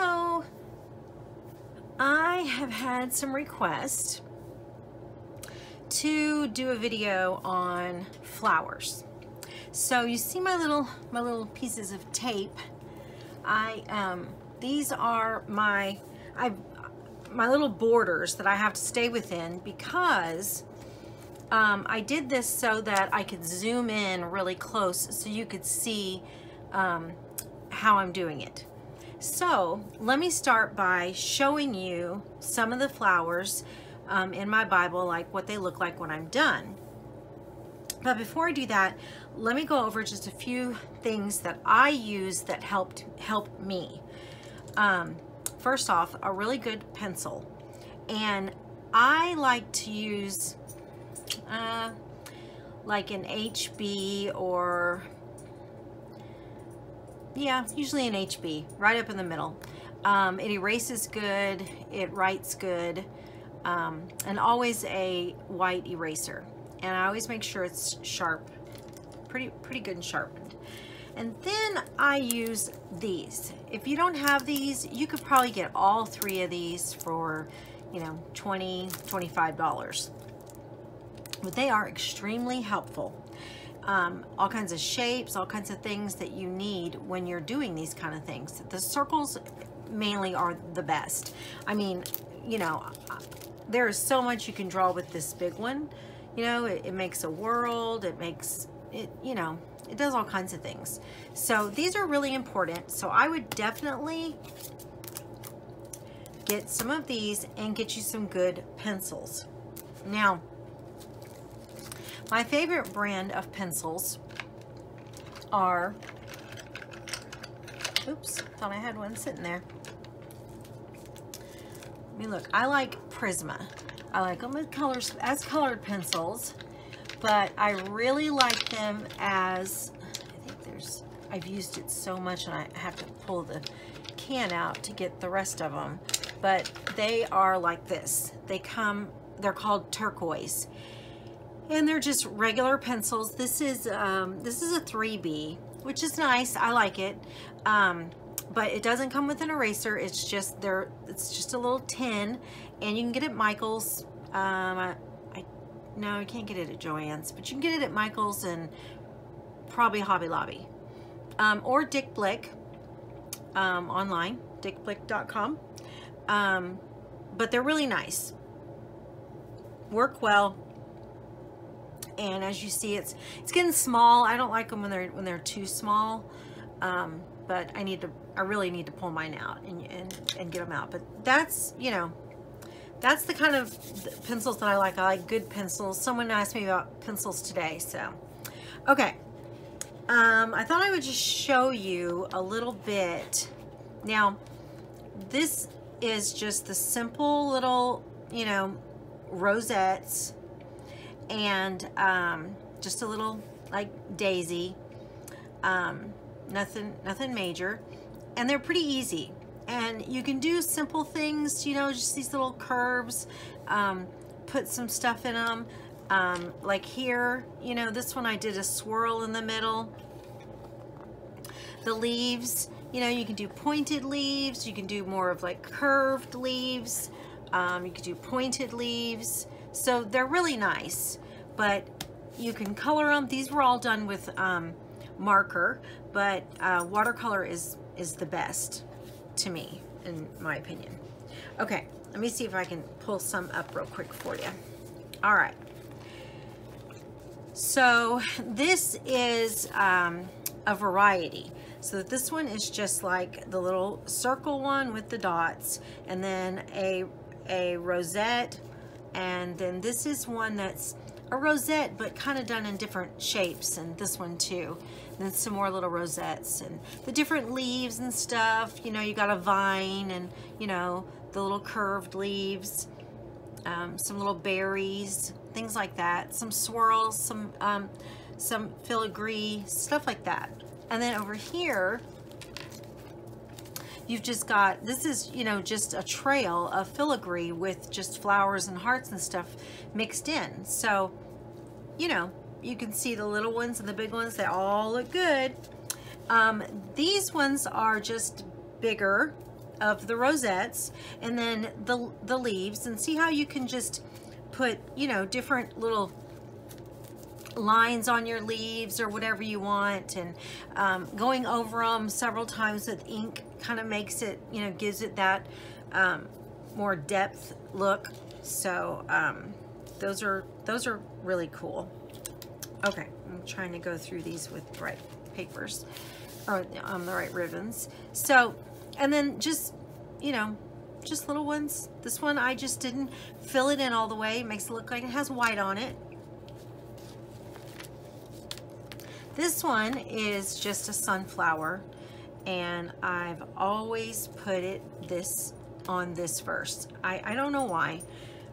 So I have had some requests to do a video on flowers. So you see my little pieces of tape. These are my little borders that I have to stay within because I did this so that I could zoom in really close so you could see how I'm doing it. So let me start by showing you some of the flowers in my Bible, like what they look like when I'm done. But before I do that, let me go over just a few things that I use that help me. First off, a really good pencil. And I like to use like an HB or, yeah, usually an HB, right up in the middle. It erases good, it writes good, and always a white eraser. And I always make sure it's sharp, pretty good and sharpened. And then I use these. If you don't have these, you could probably get all three of these for, you know, $20, $25. But they are extremely helpful. All kinds of shapes, all kinds of things that you need when you're doing these kind of things. The circles mainly are the best. I mean, you know, there is so much you can draw with this big one. You know, it makes a world, it makes it, you know, it does all kinds of things. So these are really important. So I would definitely get some of these and get you some good pencils. Now, my favorite brand of pencils are, oops, thought I had one sitting there. Let me look. I like Prisma. I like them as colored pencils, but I really like them as, I think I've used it so much and I have to pull the can out to get the rest of them, but they are like this. They're called turquoise, and they're just regular pencils. This is a 3B, which is nice. I like it, but it doesn't come with an eraser. It's just a little tin, and you can get it at Michael's. No, you can't get it at Joann's, but you can get it at Michael's and probably Hobby Lobby, or Dick Blick online, dickblick.com. But they're really nice, work well, and as you see, it's getting small. I don't like them when they're too small, but I really need to pull mine out and get them out. But that's, you know, that's the kind of pencils that I like. I like good pencils. Someone asked me about pencils today, so. Okay, I thought I would just show you a little bit. Now, this is just the simple little, you know, rosettes, and just a little, like, daisy. Nothing major, and they're pretty easy. And you can do simple things, you know, just these little curves, put some stuff in them. Like here, you know, this one I did a swirl in the middle. The leaves, you know, you can do pointed leaves. You can do more of like curved leaves. You can do pointed leaves. So they're really nice, but you can color them. These were all done with marker, but watercolor is the best to me, in my opinion. Okay, let me see if I can pull some up real quick for you. All right, so this is a variety. So this one is just like the little circle one with the dots, and then a rosette, and then this is one that's a rosette but kind of done in different shapes, and this one too. And then some more little rosettes and the different leaves and stuff. You know, you got a vine, and you know, the little curved leaves, some little berries, things like that, some swirls, some filigree, stuff like that. And then over here, you've just got, this is, you know, just a trail of filigree with just flowers and hearts and stuff mixed in. So, you know, you can see the little ones and the big ones, they all look good. These ones are just bigger, of the rosettes, and then the leaves, and see how you can just put, you know, different little lines on your leaves or whatever you want, and going over them several times with ink kind of makes it, you know, gives it that more depth look. So those are really cool. Okay, I'm trying to go through these with the right papers, or the right ribbons. So, and then just, you know, just little ones. This one I just didn't fill it in all the way. It makes it look like it has white on it. This one is just a sunflower, and I've always put this on this verse. I don't know why.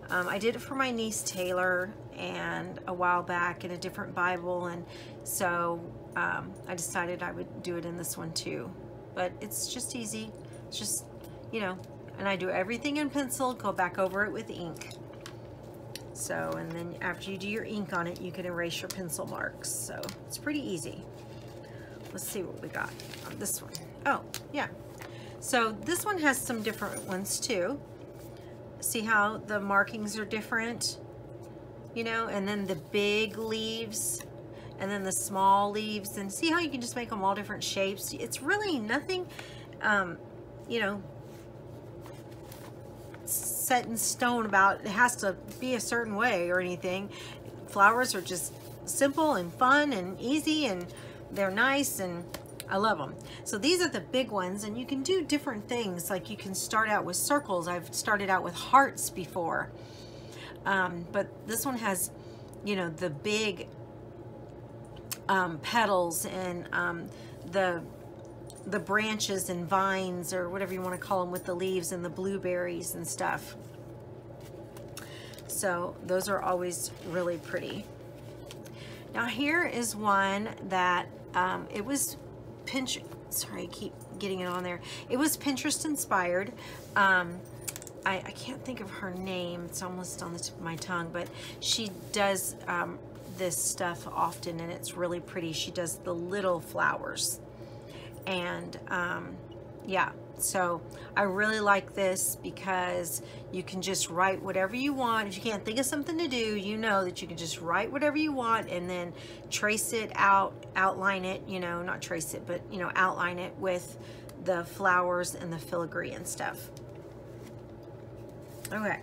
I did it for my niece Taylor and a while back in a different Bible, and so I decided I would do it in this one too. But it's just easy. It's just, you know, and I do everything in pencil, go back over it with ink. So, and then after you do your ink on it, you can erase your pencil marks. So it's pretty easy. Let's see what we got on this one. Oh, yeah. So this one has some different ones too. See how the markings are different, you know, and then the big leaves and then the small leaves, and see how you can just make them all different shapes. It's really nothing, you know, set in stone about it has to be a certain way or anything. Flowers are just simple and fun and easy, and they're nice, and I love them. So these are the big ones, and you can do different things. Like you can start out with circles. I've started out with hearts before, but this one has, you know, the big petals, and the branches and vines, or whatever you want to call them, with the leaves and the blueberries and stuff. So those are always really pretty. Now here is one that it was sorry, I keep getting it on there. It was Pinterest inspired. I can't think of her name. It's almost on the tip of my tongue, but she does this stuff often, and it's really pretty. She does the little flowers, and yeah, so I really like this because you can just write whatever you want. If you can't think of something to do, you know that you can just write whatever you want and then trace it out, outline it, you know, not trace it, but, you know, outline it with the flowers and the filigree and stuff. Okay.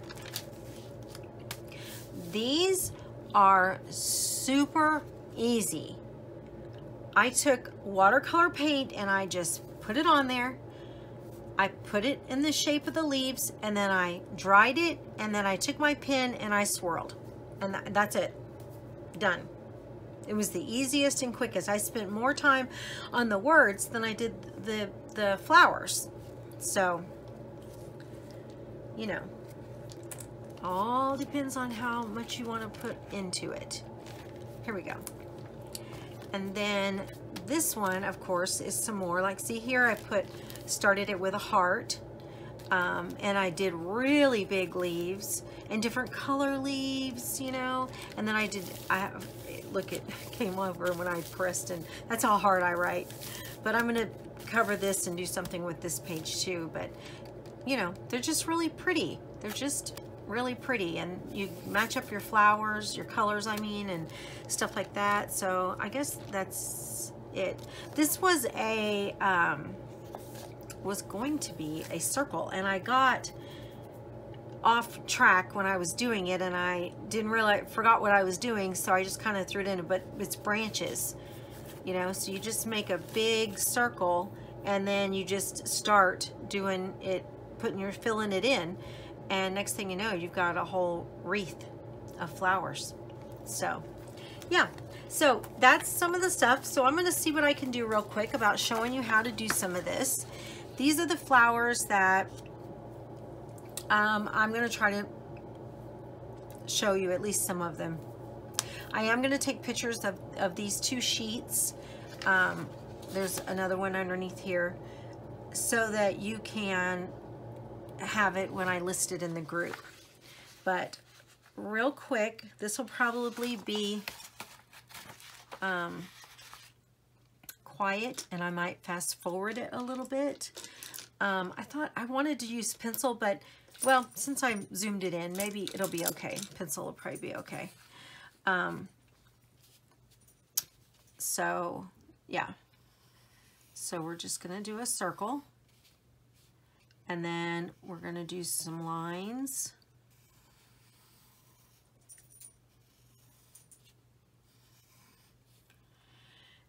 These are super easy. I took watercolor paint and I just put it on there. I put it in the shape of the leaves, and then I dried it, and then I took my pen and I swirled, and that's it. Done. It was the easiest and quickest. I spent more time on the words than I did the flowers. So, you know, all depends on how much you want to put into it. Here we go. And then this one, of course, is some more. Like, see here, I started it with a heart, and I did really big leaves and different color leaves, you know. And then look, it came over when I pressed, and that's how hard I write. But I'm gonna cover this and do something with this page too. But you know, they're just really pretty. They're just really pretty, and you match up your flowers, your colors, I mean, and stuff like that. So I guess that's it. This was going to be a circle, and I got off track when I was doing it, and I didn't realize, forgot what I was doing, so I just kind of threw it in. But it's branches, you know, so you just make a big circle, and then you just start doing it, filling it in, and next thing you know, you've got a whole wreath of flowers. So yeah, so that's some of the stuff. So I'm going to see what I can do real quick about showing you how to do some of this. These are the flowers that I'm going to try to show you, at least some of them. I am going to take pictures of these two sheets. There's another one underneath here, so that you can have it when I list it in the group. But real quick, this will probably be quiet, and I might fast forward it a little bit. I thought I wanted to use pencil, but well, since I zoomed it in, maybe it'll be okay. Pencil will probably be okay. So yeah, so we're just gonna do a circle, and then we're gonna do some lines.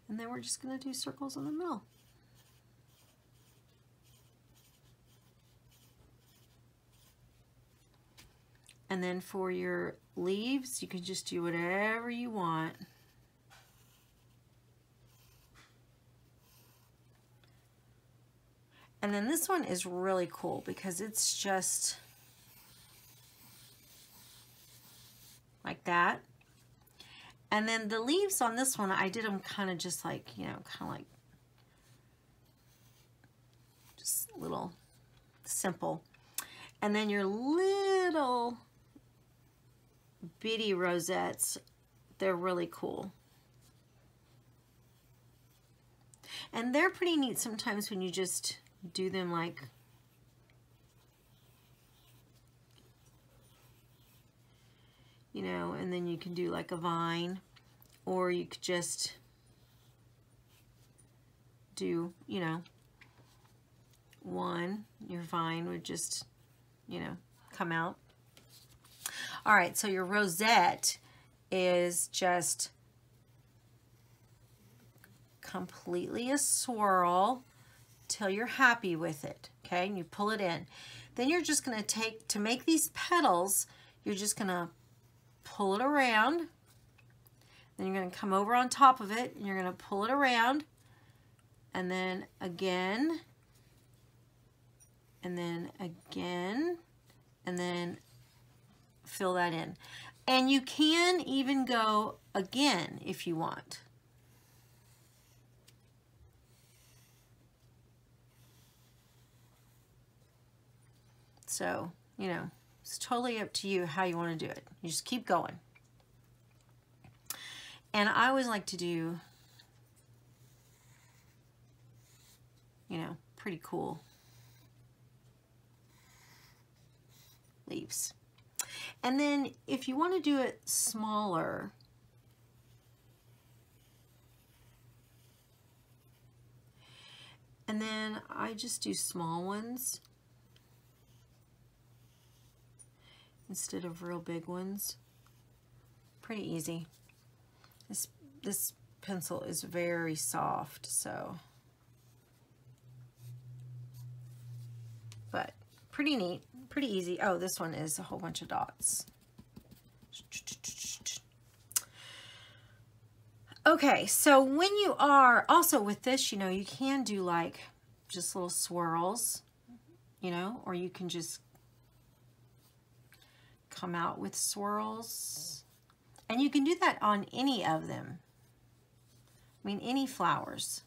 And then we're just gonna do circles in the middle. And then for your leaves, you can just do whatever you want. And then this one is really cool because it's just like that. And then the leaves on this one, I did them kind of just like, you know, kind of like just little simple. And then your little bitty rosettes, they're really cool. And they're pretty neat sometimes when you just do them like, you know, and then you can do like a vine, or you could just do, you know, one, your vine would just, you know, come out. All right, so your rosette is just completely a swirl till you're happy with it, okay? And you pull it in. Then you're just gonna take, to make these petals, you're just gonna pull it around. Then you're gonna come over on top of it, and you're gonna pull it around, and then again, and then again, and then fill that in. And you can even go again if you want. So, you know, it's totally up to you how you want to do it. You just keep going. And I always like to do, you know, pretty cool leaves. And then if you want to do it smaller, and then I just do small ones instead of real big ones. Pretty easy. This pencil is very soft, so, but pretty neat, pretty easy. Oh, this one is a whole bunch of dots. Okay, so when you are, also with this, you know, you can do like just little swirls, you know, or you can just come out with swirls. And you can do that on any of them. I mean, any flowers.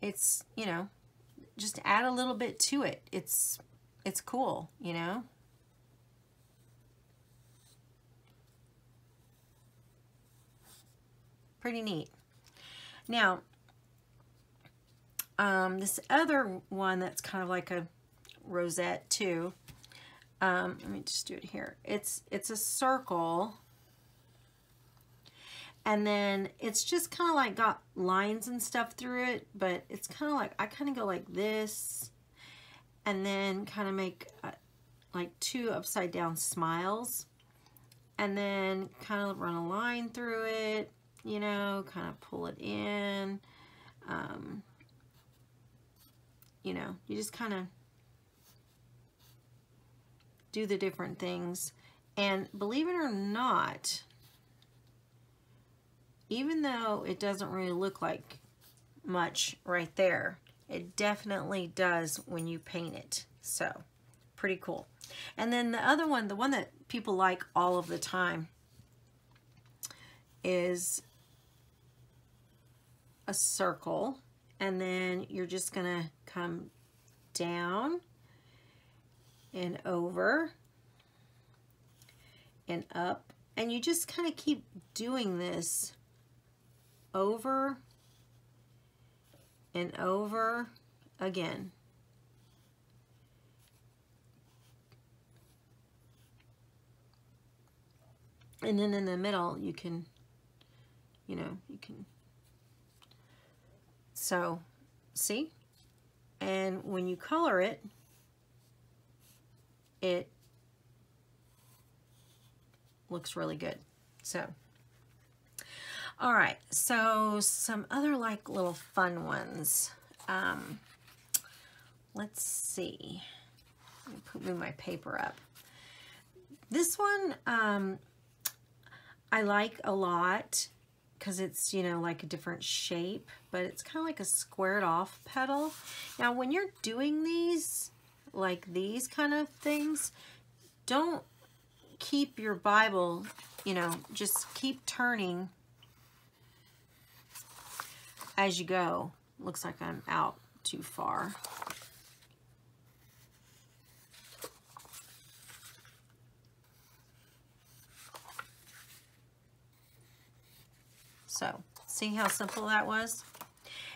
It's, you know, just add a little bit to it. It's cool, you know. Pretty neat. Now, this other one that's kind of like a rosette too. Let me just do it here. It's a circle, and then it's just kind of like got lines and stuff through it, but it's kind of like, I kind of go like this, and then kind of make like two upside down smiles, and then kind of run a line through it, you know, kind of pull it in. You know, you just kind of do the different things. And believe it or not, even though it doesn't really look like much right there, it definitely does when you paint it. So pretty cool. And then the other one, the one that people like all of the time, is a circle, and then you're just gonna come down and over and up, and you just kind of keep doing this over and over again. And then in the middle, you can, you know, you can, so, see? And when you color it, it looks really good. So, all right, so some other like little fun ones. Let's see. Let me move my paper up. This one I like a lot because it's, you know, like a different shape, but it's kind of like a squared off petal. Now, when you're doing these, like these kind of things, don't keep your Bible, you know, just keep turning as you go. Looks like I'm out too far. So, see how simple that was?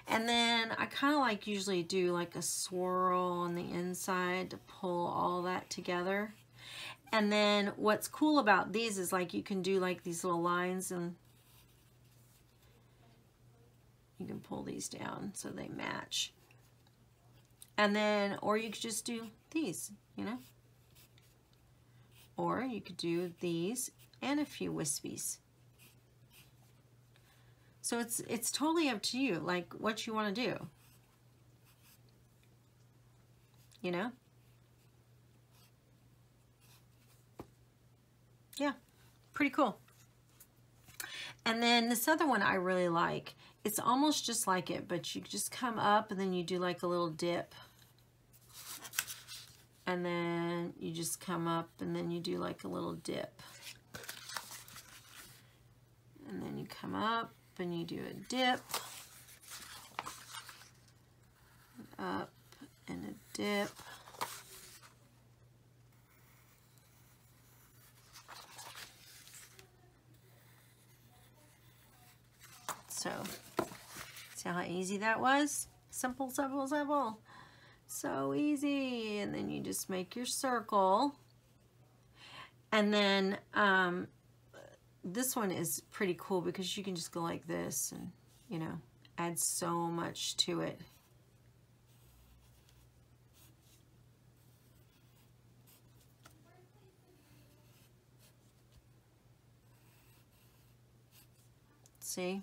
And then I kind of like usually do like a swirl on the inside to pull all that together. And then what's cool about these is like you can do like these little lines and you can pull these down so they match. And then, or you could just do these, you know? Or you could do these and a few wispies. So it's totally up to you, like what you want to do. You know? Yeah, pretty cool. And then this other one I really like. It's almost just like it, but you just come up and then you do like a little dip. And then you just come up and then you do like a little dip. And then you come up and you do a dip. Up and a dip. So, see how easy that was? Simple, simple, simple. So easy. And then you just make your circle. And then this one is pretty cool because you can just go like this and, you know, add so much to it. See?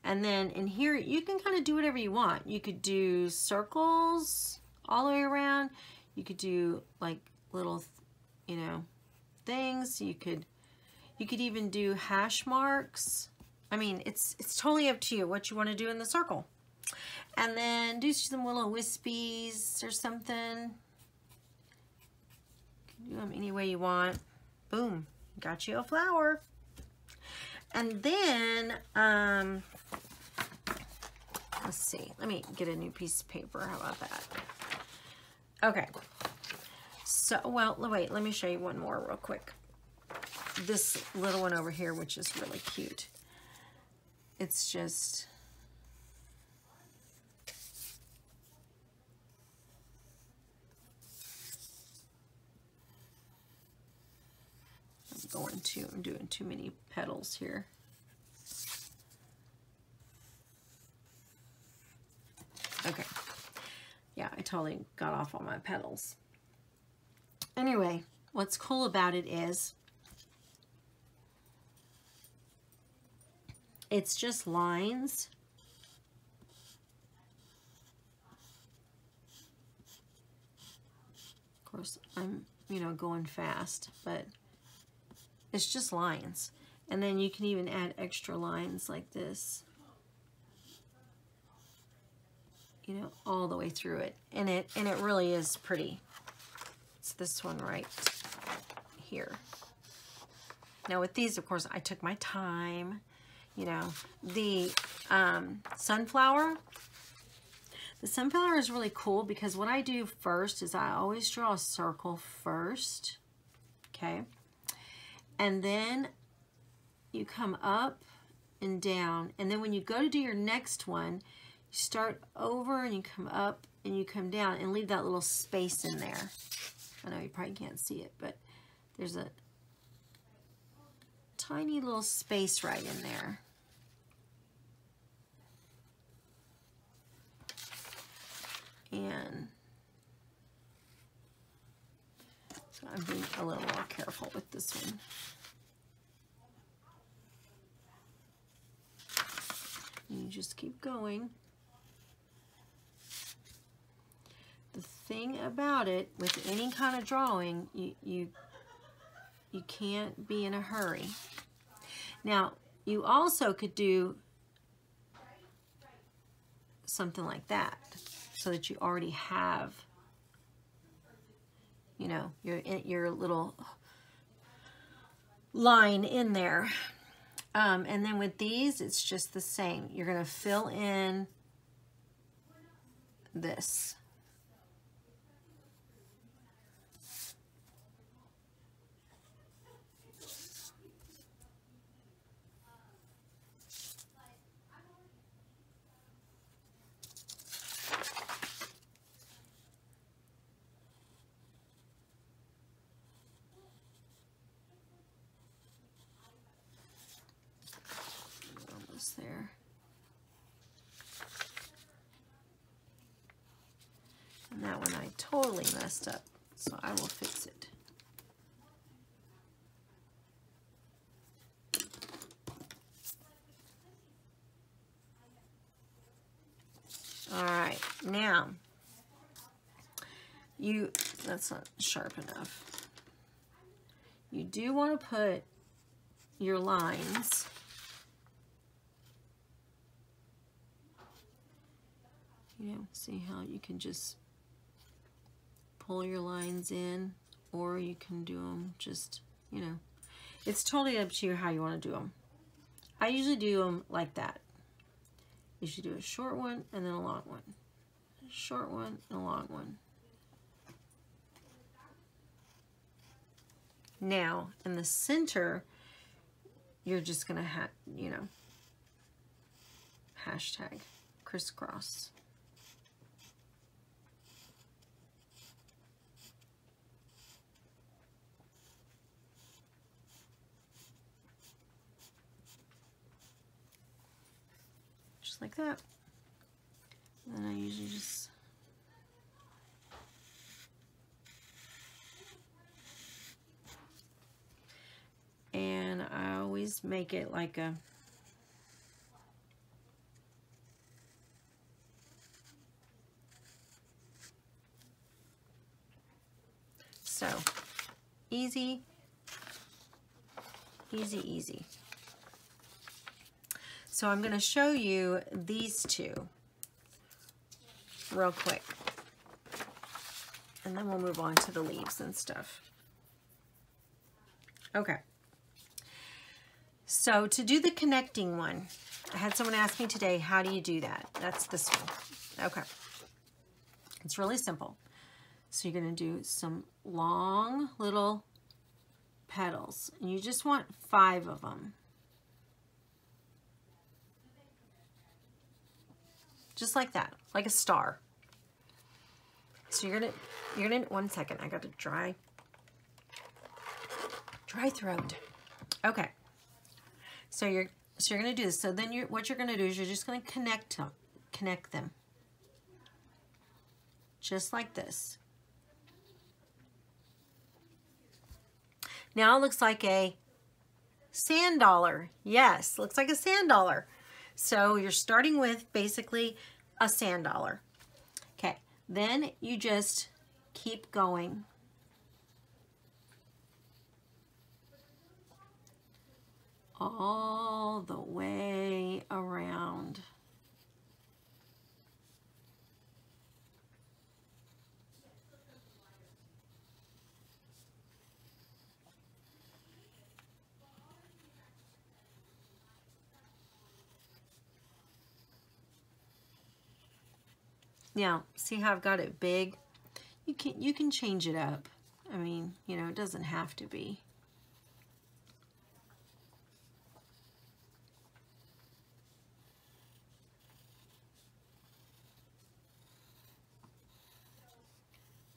And then in here, you can kind of do whatever you want. You could do circles all the way around. You could do like little, you know, things. You could even do hash marks. I mean, it's totally up to you what you want to do in the circle. And then do some little wispies or something. You can do them any way you want. Boom, got you a flower. And then, let's see, let me get a new piece of paper. How about that? Okay. So, well, wait, let me show you one more real quick. This little one over here, which is really cute. It's just, I'm doing too many petals here. Okay. Yeah, I totally got off all my petals. Anyway, what's cool about it is it's just lines. Of course, I'm, you know, going fast, but it's just lines. And then you can even add extra lines like this, you know, all the way through it. And it really is pretty. It's this one right here. Now with these, of course, I took my time. You know, the sunflower. The sunflower is really cool because what I do first is I always draw a circle first. Okay. And then you come up and down. And then when you go to do your next one, you start over and you come up and you come down and leave that little space in there. I know you probably can't see it, but there's a tiny little space right in there. And so I'm being a little more careful with this one. And you just keep going. The thing about it, with any kind of drawing, you can't be in a hurry. Now, you also could do something like that, so that you already have, you know, your little line in there. And then with these, it's just the same. You're going to fill in this. There. And that one I totally messed up, so I will fix it. All right, now that's not sharp enough. You do want to put your lines see how you can just pull your lines in, or you can do them just, it's totally up to you how you want to do them. I usually do them like that. You should do a short one and then a long one. A short one and a long one. Now, in the center, you're just going to have, hashtag crisscross. Just like that. And then I usually just and I always make it like a so easy, easy, easy. So I'm going to show you these two real quick, and then we'll move on to the leaves and stuff. Okay. So to do the connecting one, I had someone ask me today, how do you do that? That's this one. Okay. It's really simple. So you're going to do some long little petals, and you just want 5 of them. Just like that, like a star. So you're gonna, one second, I got a dry throat. Okay. So you're gonna do this. So then what you're gonna do is you're just gonna connect them. Just like this. Now it looks like a sand dollar. Yes, looks like a sand dollar. So you're starting with basically a sand dollar. Okay, then you just keep going. All the way around. Now, see how I've got it big? You can change it up. I mean, it doesn't have to be.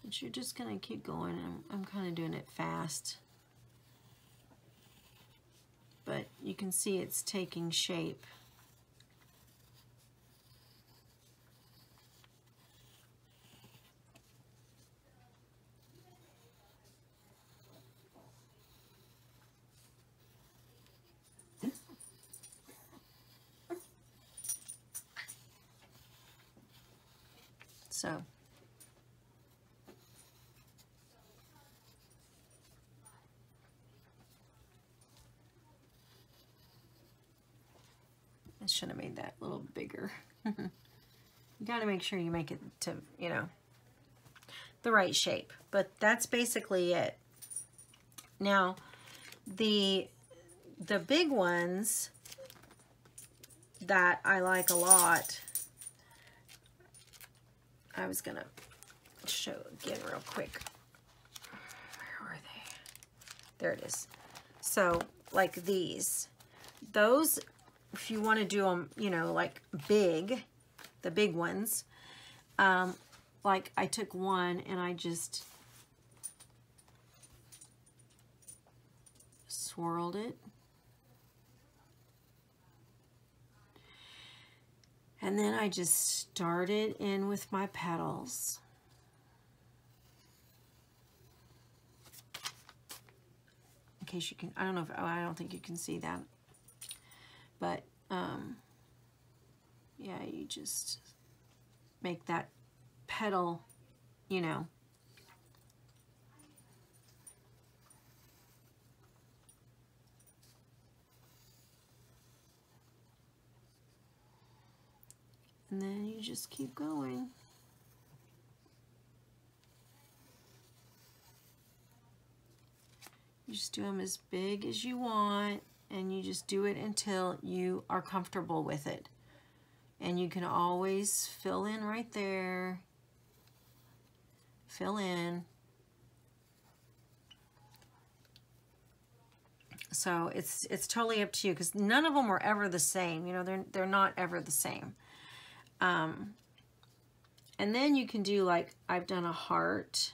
But you're just gonna keep going, and I'm kind of doing it fast. you can see it's taking shape. So I should have made that a little bigger. You got to make sure you make it to, you know, the right shape. But that's basically it. Now, the big ones that I like a lot, I was gonna show again real quick. Where are they? There it is. So like these, those, if you want to do them, you know, like big, the big ones, like I took one and I just swirled it. And then I just started in with my petals. In case you can, I don't know if, oh, I don't think you can see that. But, yeah, you just make that petal, you know, and then you just keep going. You just do them as big as you want, and you just do it until you are comfortable with it. And you can always fill in right there. Fill in. So it's totally up to you, because none of them were ever the same. You know, they're not ever the same. And then you can do, like, I've done a heart.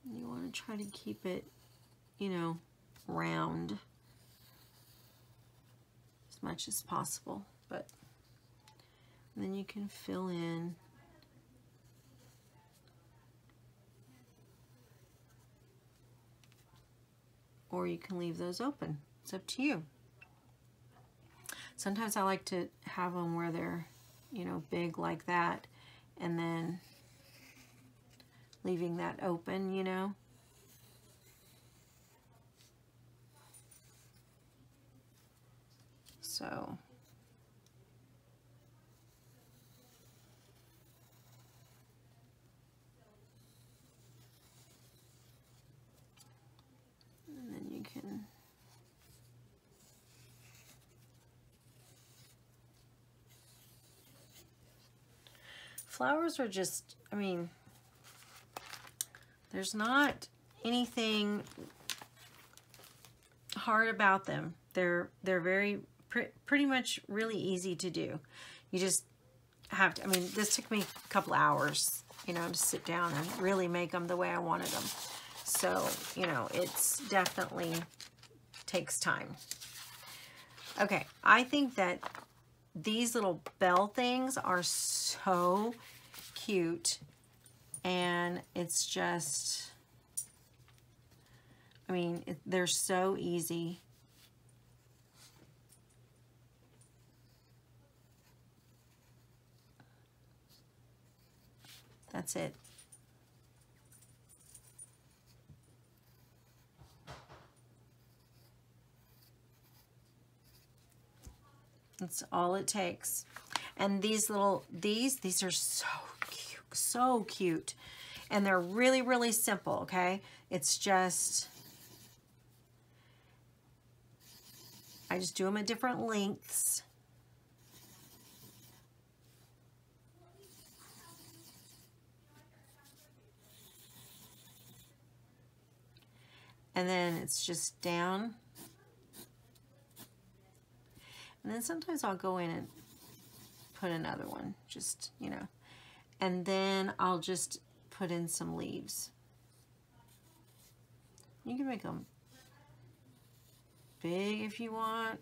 You want to try to keep it, you know, round as much as possible, but then you can fill in. Or you can leave those open. It's up to you. Sometimes I like to have them where they're, you know, big like that, and then leaving that open, you know. So and then you can flowers are just, I mean, there's not anything hard about them. They're very pretty much really easy to do. You just have to, I mean, this took me a couple hours, you know, to sit down and really make them the way I wanted them. So, you know, it's definitely takes time. Okay, I think that these little bell things are so cute, and it's just, I mean, they're so easy. That's it. That's all it takes. And these little, these are so cute. And they're really, really simple, okay? It's just, I just do them at different lengths. And then it's just down. And then sometimes I'll go in and put another one, just, you know. And then I'll just put in some leaves. You can make them big if you want,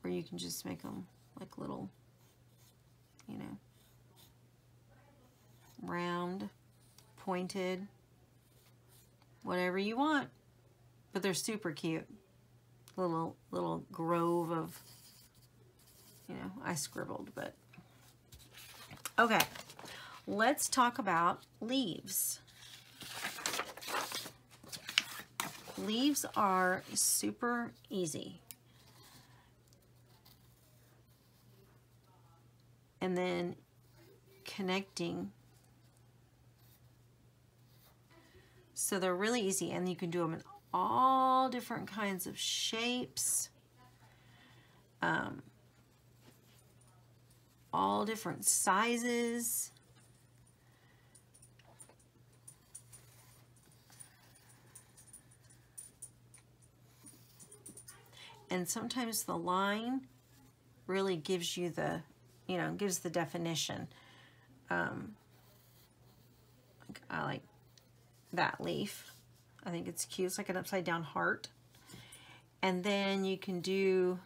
or you can just make them like little, you know, round, pointed, whatever you want. But they're super cute. Little grove of, you know, I scribbled, but okay. Let's talk about leaves. Leaves are super easy. And then connecting. So they're really easy, and you can do them in all different kinds of shapes, all different sizes. And sometimes the line really gives you the, you know, gives the definition. I like that leaf. I think it's cute. It's like an upside down heart. And then you can do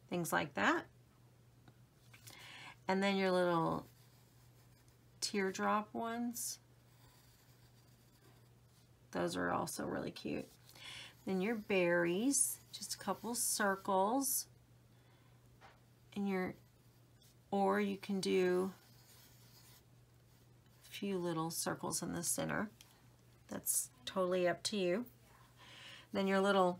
things like that. And then your little teardrop ones. Those are also really cute. Then your berries, just a couple circles. And or you can do a few little circles in the center. That's totally up to you. Then your little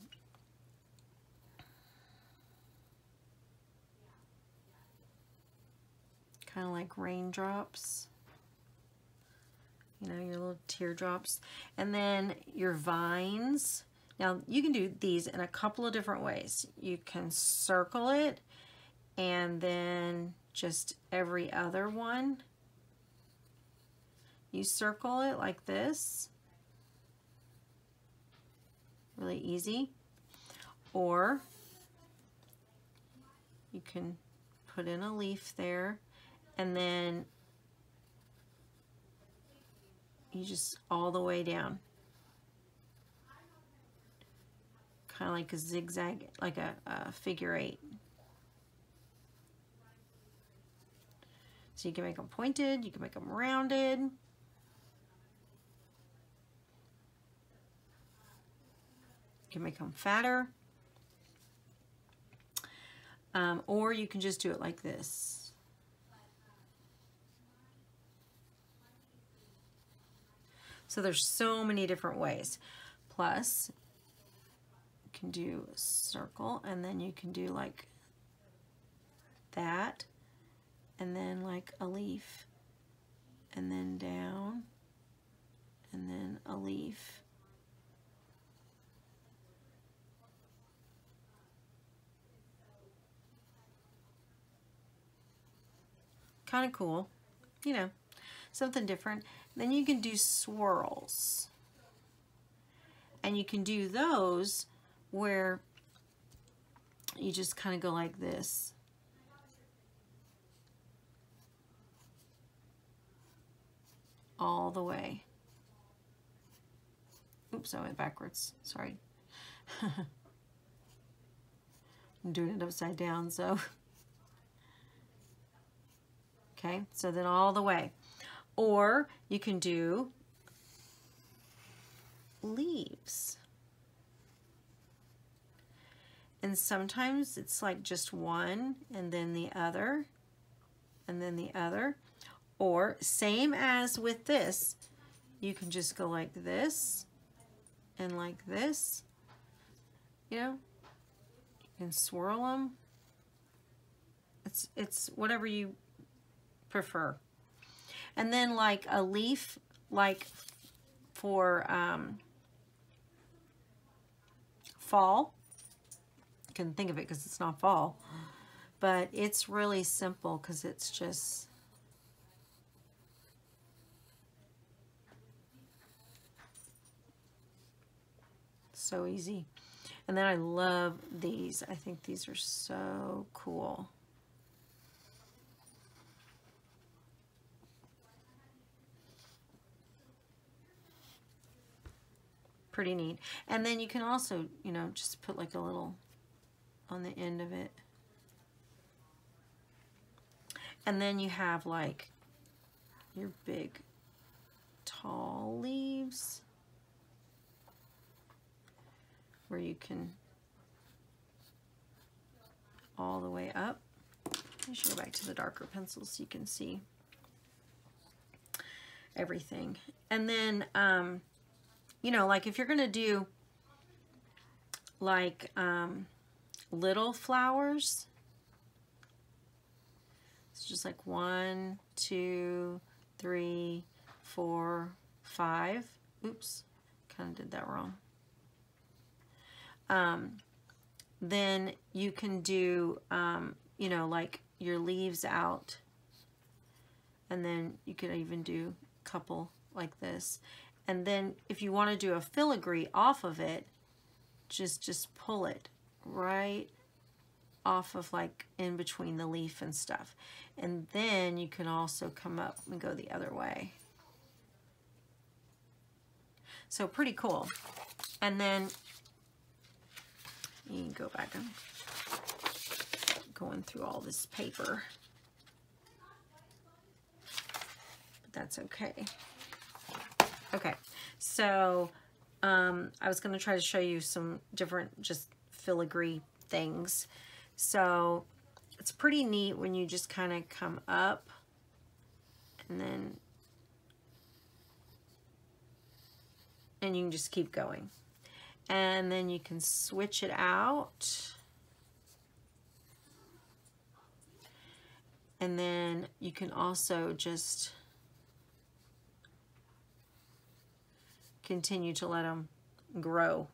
kind of like raindrops. You know, your little teardrops. And then your vines. Now, you can do these in a couple of different ways. You can circle it, and then just every other one, you circle it like this. Really easy. Or you can put in a leaf there, and then you just all the way down. Kind of like a zigzag, like a figure 8. So you can make them pointed, you can make them rounded. You can make them fatter. Or you can just do it like this. So there's so many different ways. Plus, you can do a circle, and then you can do like that, and then like a leaf, and then down, and then a leaf. Kind of cool, you know, something different. Then you can do swirls. And you can do those where you just kind of go like this. All the way. Oops, I went backwards. Sorry. I'm doing it upside down, so. Okay, so then all the way. Or you can do leaves. And sometimes it's like just one, and then the other, and then the other. Or same as with this, you can just go like this and like this. You know, you can swirl them. It's whatever you prefer. And then like a leaf, like for fall. I couldn't think of it because it's not fall. But it's really simple because it's just so easy. And then I love these. I think these are so cool. Pretty neat. And then you can also, you know, just put like a little on the end of it. And then you have like your big tall leaves where you can all the way up. I should go back to the darker pencils so you can see everything. And then, you know, like if you're gonna do like little flowers, it's just like 1, 2, 3, 4, 5. Oops, kind of did that wrong. Then you can do, you know, like your leaves out, and then you could even do a couple like this. And then if you want to do a filigree off of it, just pull it right off of like in between the leaf and stuff. And then you can also come up and go the other way. So pretty cool. And then you can go back. I'm going through all this paper, but that's okay. Okay, so I was going to try to show you some different just filigree things. So it's pretty neat when you just kind of come up and then you can just keep going. And then you can switch it out. And then you can also just continue to let them grow.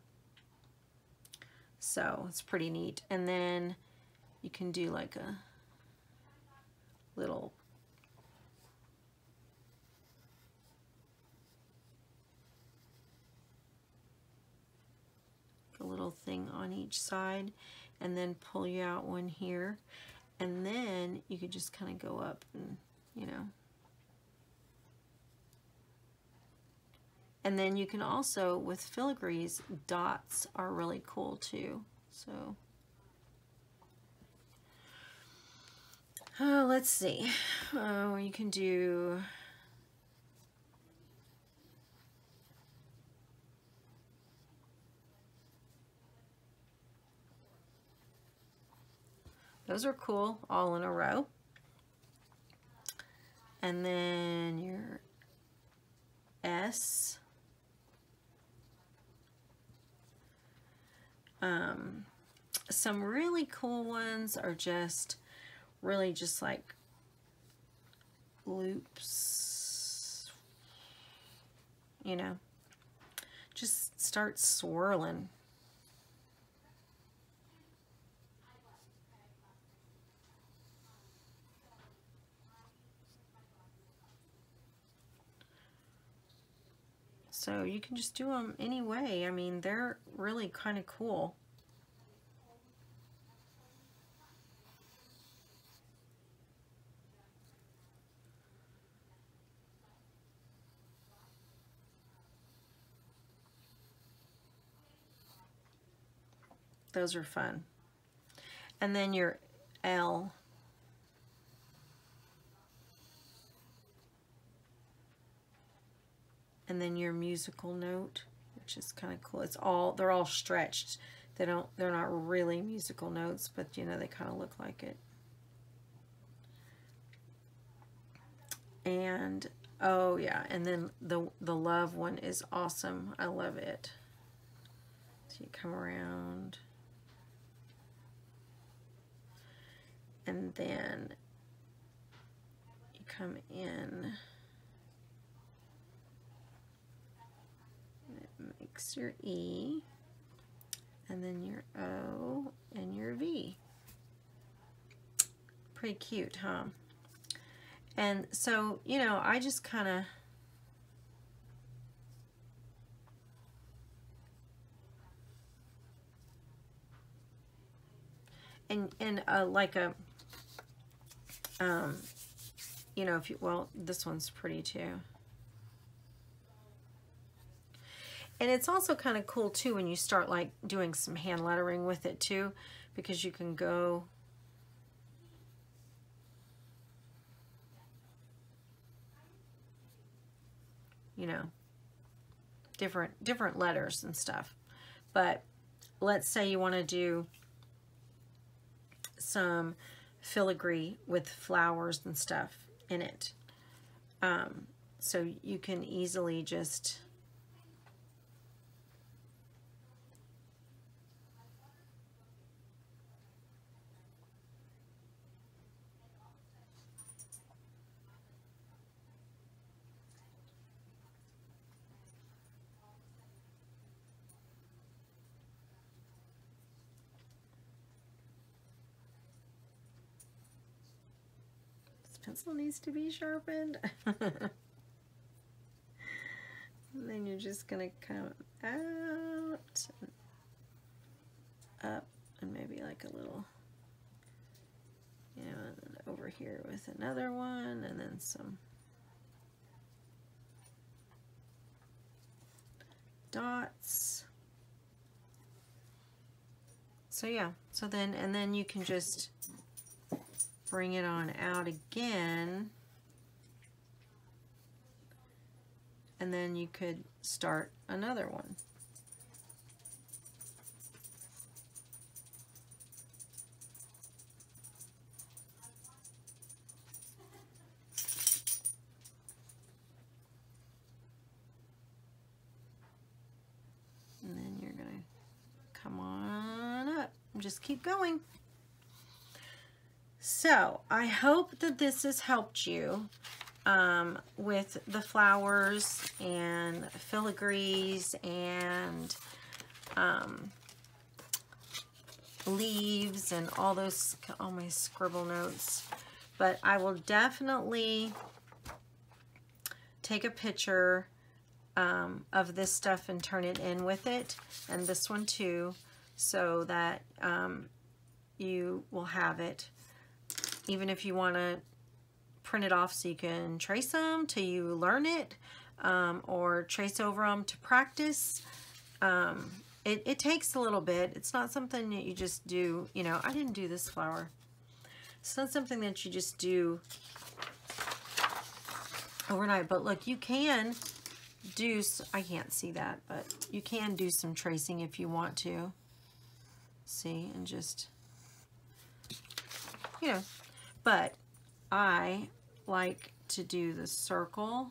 So it's pretty neat. And then you can do like a little thing on each side, and then pull you out one here, and then you could just kind of go up and, you know. And then you can also, with filigrees, dots are really cool too. So let's see. You can do those are cool, all in a row. And then your S. Some really cool ones are just really just like loops, you know, just start swirling. So you can just do them any way. I mean, they're really kind of cool. Those are fun. And then your L. And then your musical note, which is kind of cool. It's all, they're all stretched. They're not really musical notes, but you know, they kind of look like it. And oh yeah, and then the love one is awesome. I love it. So you come around, and then you come in. It makes your E, and then your O and your V. Pretty cute, huh? And so, you know, I just kind of and like a you know, if you, well, this one's pretty too. And it's also kind of cool too when you start like doing some hand lettering with it too, because you can go you know, different letters and stuff. But let's say you want to do some filigree with flowers and stuff in it. So you can easily just pencil needs to be sharpened. And then you're just gonna come out, up, and maybe like a little, you know, and then over here with another one, and then some dots. So yeah, so then, and then you can just bring it on out again, and then you could start another one. And then you're gonna come on up and just keep going. So I hope that this has helped you with the flowers and filigrees and leaves and all those, all my scribble notes. But I will definitely take a picture of this stuff and turn it in with it, and this one too, so that you will have it. Even if you want to print it off so you can trace them till you learn it, or trace over them to practice. It takes a little bit. It's not something that you just do, you know, I didn't do this flower. It's not something that you just do overnight, but look, you can do, I can't see that, but you can do some tracing if you want to. See, and just, you know, but I like to do the circle.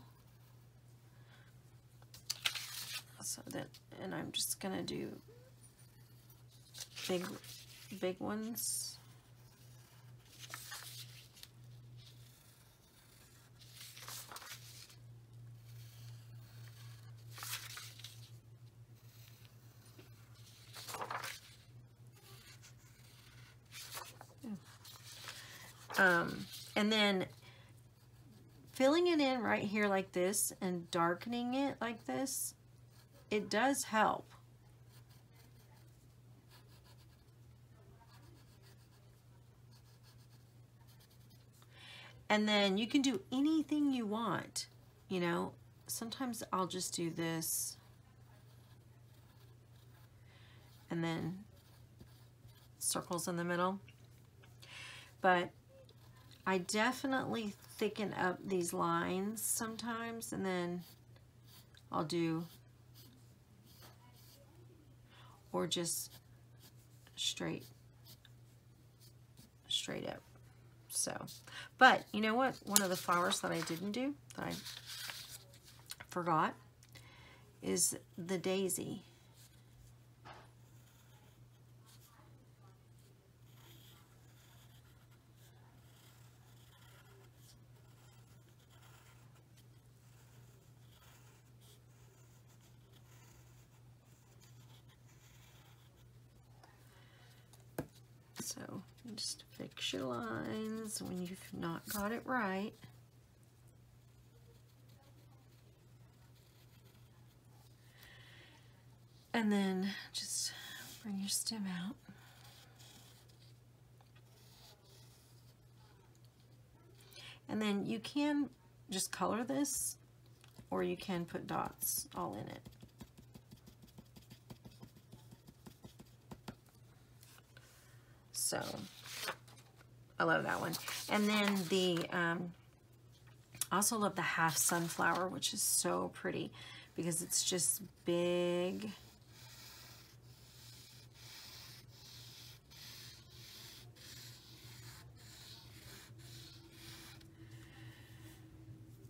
So that, and I'm just gonna do big ones. And then filling it in right here like this and darkening it like this, it does help. And then you can do anything you want, you know. Sometimes I'll just do this and then circles in the middle. But I definitely thicken up these lines sometimes, and then I'll do, or just straight up. So, but you know what? One of the flowers that I didn't do, that I forgot, is the daisy. So just fix your lines when you've not got it right. And then just bring your stem out. And then you can just color this, or you can put dots all in it. So I love that one. And then the I also love the half sunflower, which is so pretty because it's just big.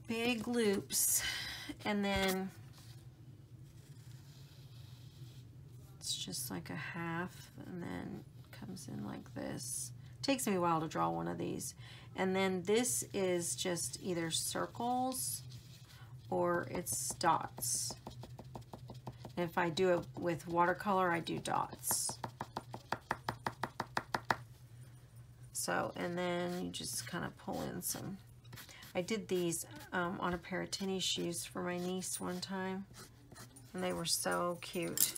Big loops, and then it's just like a half, and then comes in like this. Takes me a while to draw one of these. And then this is just either circles or it's dots. And if I do it with watercolor, I do dots. So, and then you just kind of pull in some. I did these on a pair of tennis shoes for my niece one time, and they were so cute.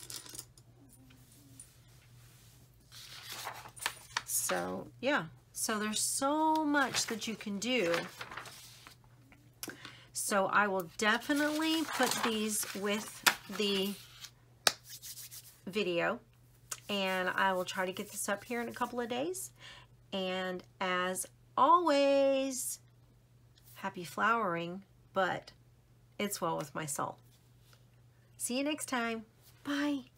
So yeah, so there's so much that you can do. So I will definitely put these with the video, and I will try to get this up here in a couple of days. And as always, happy flowering, but it's well with my soul. See you next time. Bye.